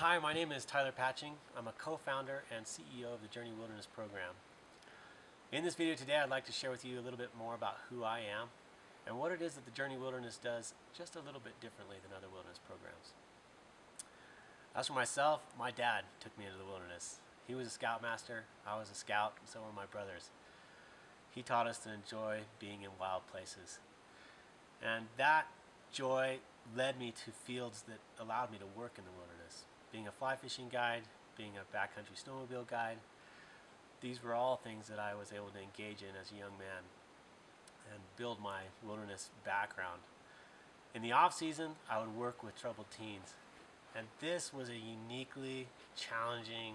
Hi, my name is Tyler Patching. I'm a co-founder and CEO of the Journey Wilderness program. In this video today, I'd like to share with you a little bit more about who I am and what it is that the Journey Wilderness does just a little bit differently than other wilderness programs. As for myself, my dad took me into the wilderness. He was a scoutmaster, I was a scout, and so were my brothers. He taught us to enjoy being in wild places. And that joy led me to fields that allowed me to work in the wilderness. Being a fly fishing guide, being a backcountry snowmobile guide, these were all things that I was able to engage in as a young man and build my wilderness background. In the off season, I would work with troubled teens, and this was a uniquely challenging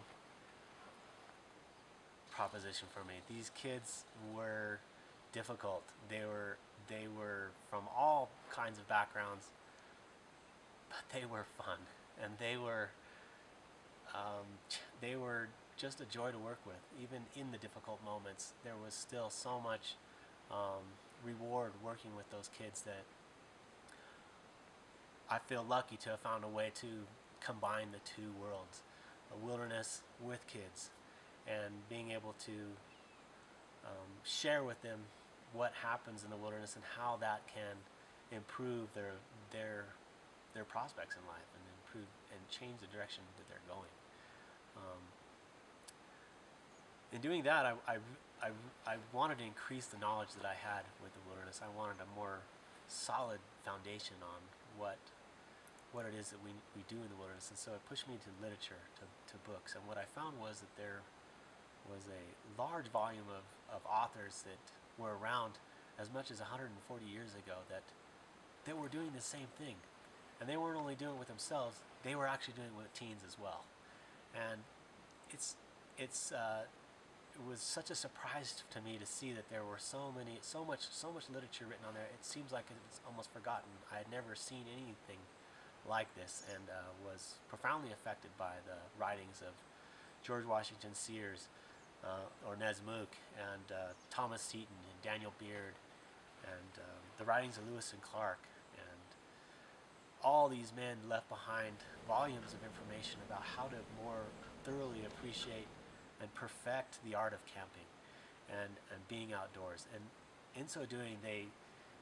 proposition for me. These kids were difficult. They were from all kinds of backgrounds, but they were fun, and they were just a joy to work with. Even in the difficult moments, there was still so much reward working with those kids that I feel lucky to have found a way to combine the two worlds, a wilderness with kids, and being able to share with them what happens in the wilderness and how that can improve their prospects in life and improve and change the direction that they're going. In doing that, I wanted to increase the knowledge that I had with the wilderness. I wanted a more solid foundation on what it is that we do in the wilderness, and so it pushed me to literature, to books. And what I found was that there was a large volume of authors that were around as much as 140 years ago that were doing the same thing. And they weren't only doing it with themselves, they were actually doing it with teens as well. And it was such a surprise to me to see that there were so much literature written on there. It seems like it's almost forgotten. I had never seen anything like this, and was profoundly affected by the writings of George Washington Sears, Ornez Mook, and Thomas Seton, and Daniel Beard, and the writings of Lewis and Clark. And all these men left behind volumes of information about how to more thoroughly appreciate and perfect the art of camping and being outdoors. And in so doing, they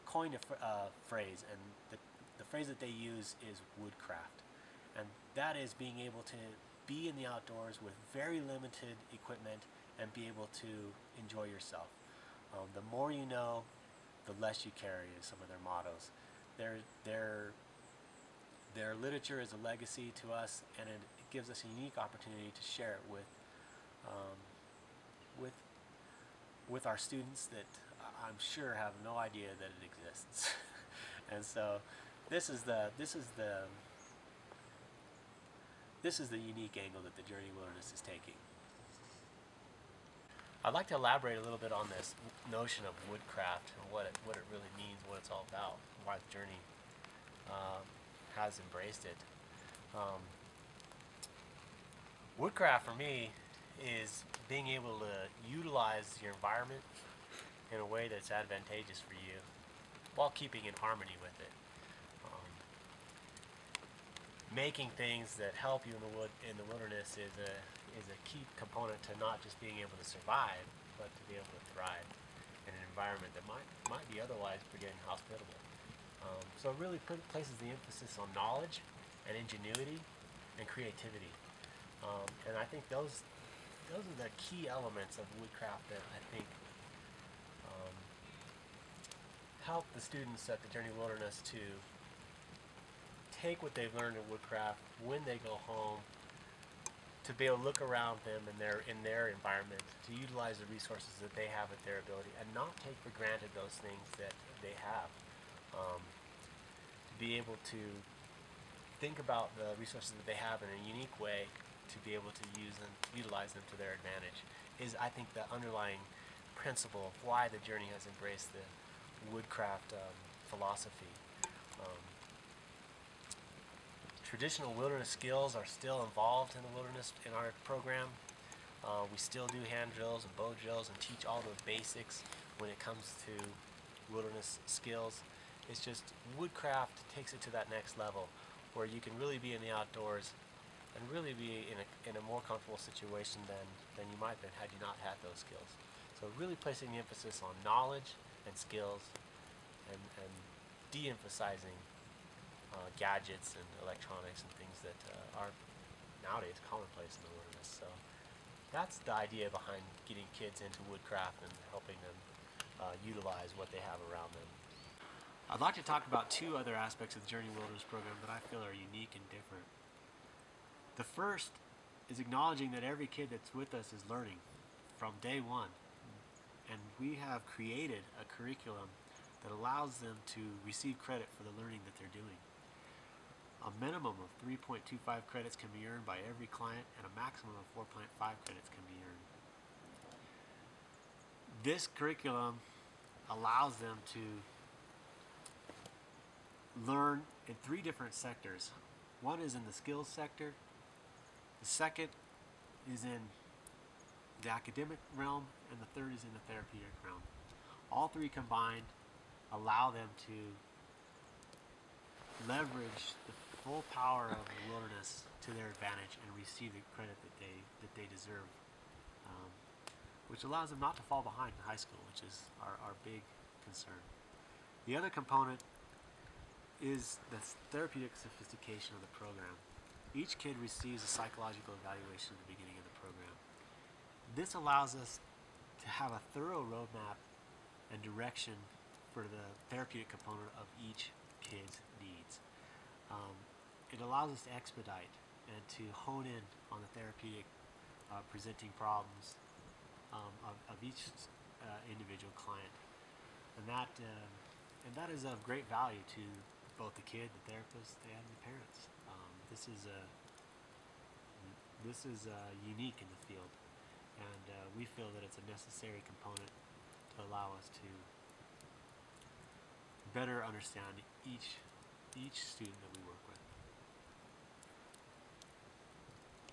coined a phrase, and the phrase that they use is woodcraft. And that is being able to be in the outdoors with very limited equipment and be able to enjoy yourself. The more you know, the less you carry is some of their mottos. Their literature is a legacy to us, and it gives us a unique opportunity to share it with our students that I'm sure have no idea that it exists. And so this is the unique angle that the Journey Wilderness is taking. I'd like to elaborate a little bit on this notion of woodcraft and what it really means, what it's all about, why the Journey has embraced it. Woodcraft for me is being able to utilize your environment in a way that's advantageous for you while keeping in harmony with it. Making things that help you in the wilderness is a key component to not just being able to survive, but to be able to thrive in an environment that might be otherwise pretty inhospitable. So it really places the emphasis on knowledge and ingenuity and creativity. And I think those are the key elements of woodcraft that I think help the students at the Journey Wilderness to take what they've learned in woodcraft when they go home, to be able to look around them in their environment, to utilize the resources that they have at their ability, and not take for granted those things that they have. To be able to think about the resources that they have in a unique way, to be able to utilize them to their advantage, is, I think, the underlying principle of why the Journey has embraced the woodcraft philosophy. Traditional wilderness skills are still involved in the wilderness in our program. We still do hand drills and bow drills and teach all the basics when it comes to wilderness skills. It's just woodcraft takes it to that next level where you can really be in the outdoors and really be in a more comfortable situation than you might have been had you not had those skills. So really placing the emphasis on knowledge and skills, and de-emphasizing gadgets and electronics and things that are nowadays commonplace in the wilderness. So that's the idea behind getting kids into woodcraft and helping them utilize what they have around them. I'd like to talk about two other aspects of the Journey Wilderness program that I feel are unique and different. The first is acknowledging that every kid that's with us is learning from day one. And we have created a curriculum that allows them to receive credit for the learning that they're doing. A minimum of 3.25 credits can be earned by every client, and a maximum of 4.5 credits can be earned. This curriculum allows them to learn in 3 different sectors. One is in the skills sector, the second is in the academic realm, and the third is in the therapeutic realm. All 3 combined allow them to leverage the full power of the wilderness to their advantage and receive the credit that they deserve, which allows them not to fall behind in high school, which is our big concern. The other component is the therapeutic sophistication of the program. Each kid receives a psychological evaluation at the beginning of the program. This allows us to have a thorough roadmap and direction for the therapeutic component of each kid's needs. It allows us to expedite and to hone in on the therapeutic presenting problems of each individual client, and that is of great value to both the kid, the therapist, and the parents. This is unique in the field, and we feel that it's a necessary component to allow us to better understand each student that we work with.